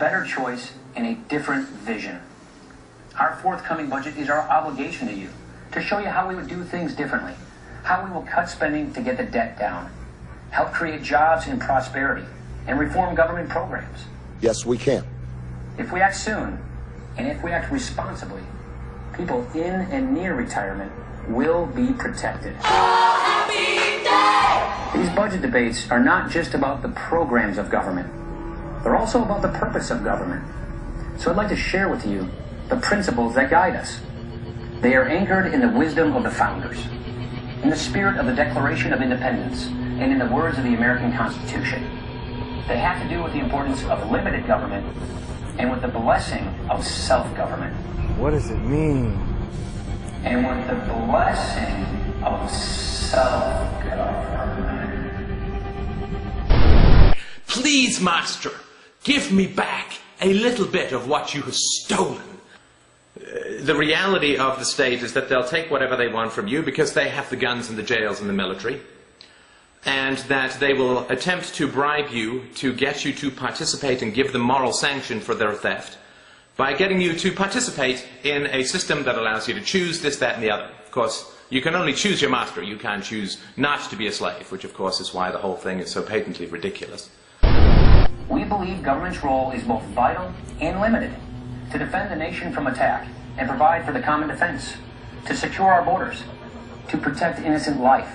better choice and a different vision. Our forthcoming budget is our obligation to you, to show you how we would do things differently, how we will cut spending to get the debt down, help create jobs and prosperity, and reform government programs. Yes, we can. If we act soon, and if we act responsibly, people in and near retirement will be protected. These budget debates are not just about the programs of government. They're also about the purpose of government. So I'd like to share with you the principles that guide us. They are anchored in the wisdom of the founders, in the spirit of the Declaration of Independence, and in the words of the American Constitution. They have to do with the importance of limited government and with the blessing of self-government. What does it mean? And with the blessing of self-government. Please, Master, give me back a little bit of what you have stolen. The reality of the state is that they'll take whatever they want from you because they have the guns and the jails and the military, and that they will attempt to bribe you to get you to participate and give them moral sanction for their theft by getting you to participate in a system that allows you to choose this, that, and the other. Of course, you can only choose your master. You can't choose not to be a slave, which of course is why the whole thing is so patently ridiculous. We believe government's role is both vital and limited to defend the nation from attack and provide for the common defense, to secure our borders, to protect innocent life,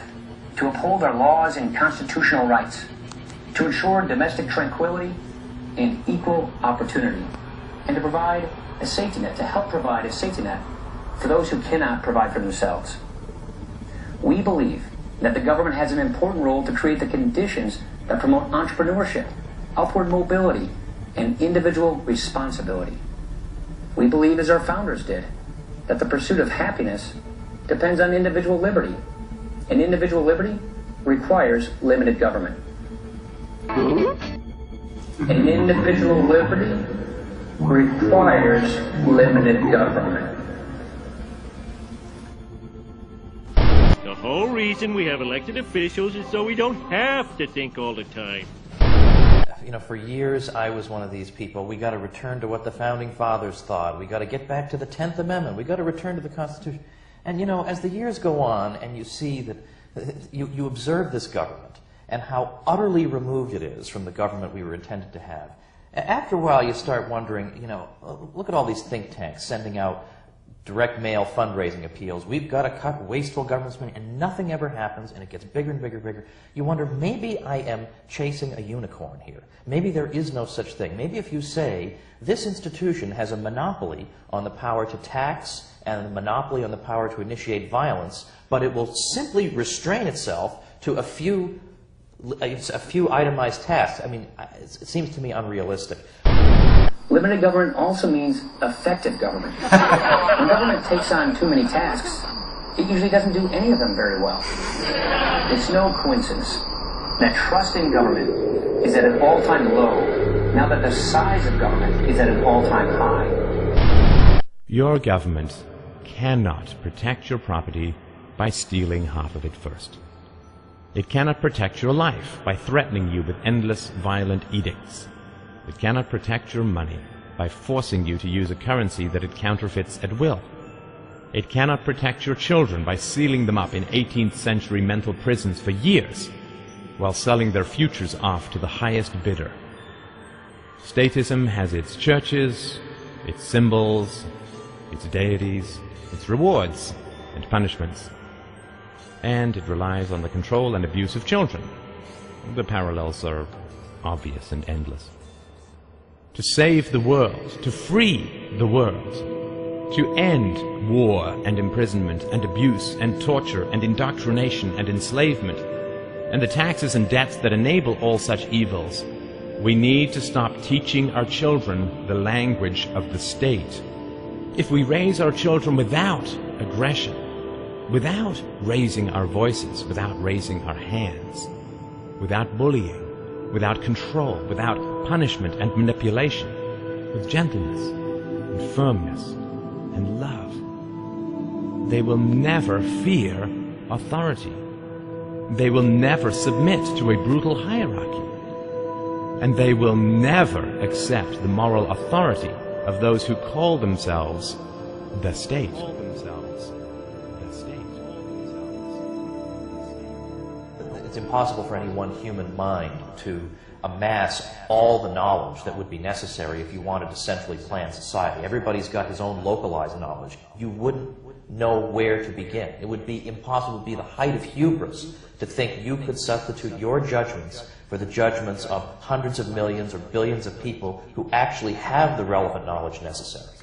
to uphold our laws and constitutional rights, to ensure domestic tranquility and equal opportunity, and to provide a safety net, to help provide a safety net for those who cannot provide for themselves. We believe that the government has an important role to create the conditions that promote entrepreneurship, upward mobility, and individual responsibility. We believe, as our founders did, that the pursuit of happiness depends on individual liberty, and individual liberty requires limited government. And individual liberty requires limited government. The whole reason we have elected officials is so we don't have to think all the time. You know, for years I was one of these people. We got to return to what the founding fathers thought. We got to get back to the 10th Amendment. We got to return to the Constitution. And you know, as the years go on and you see that you observe this government and how utterly removed it is from the government we were intended to have. After a while you start wondering, you know, look at all these think tanks sending out direct mail fundraising appeals. We've got to cut wasteful government spending, and nothing ever happens, and it gets bigger and bigger and bigger. You wonder, maybe I am chasing a unicorn here. Maybe there is no such thing. Maybe if you say, this institution has a monopoly on the power to tax and a monopoly on the power to initiate violence, but it will simply restrain itself to a few itemized tasks. I mean, it seems to me unrealistic. Limited government also means effective government. When government takes on too many tasks, it usually doesn't do any of them very well. It's no coincidence that trust in government is at an all-time low, now that the size of government is at an all-time high. Your government cannot protect your property by stealing half of it first. It cannot protect your life by threatening you with endless violent edicts. It cannot protect your money by forcing you to use a currency that it counterfeits at will. It cannot protect your children by sealing them up in 18th century mental prisons for years while selling their futures off to the highest bidder. Statism has its churches, its symbols, its deities, its rewards and punishments. And it relies on the control and abuse of children. The parallels are obvious and endless. To save the world, to free the world, to end war and imprisonment and abuse and torture and indoctrination and enslavement, and the taxes and debts that enable all such evils, we need to stop teaching our children the language of the state. If we raise our children without aggression, without raising our voices, without raising our hands, without bullying, without control, without punishment and manipulation, with gentleness and firmness and love, they will never fear authority. They will never submit to a brutal hierarchy. and they will never accept the moral authority of those who call themselves the state. It's impossible for any one human mind to amass all the knowledge that would be necessary if you wanted to centrally plan society. Everybody's got his own localized knowledge. You wouldn't know where to begin. It would be impossible, it would be the height of hubris to think you could substitute your judgments for the judgments of hundreds of millions or billions of people who actually have the relevant knowledge necessary.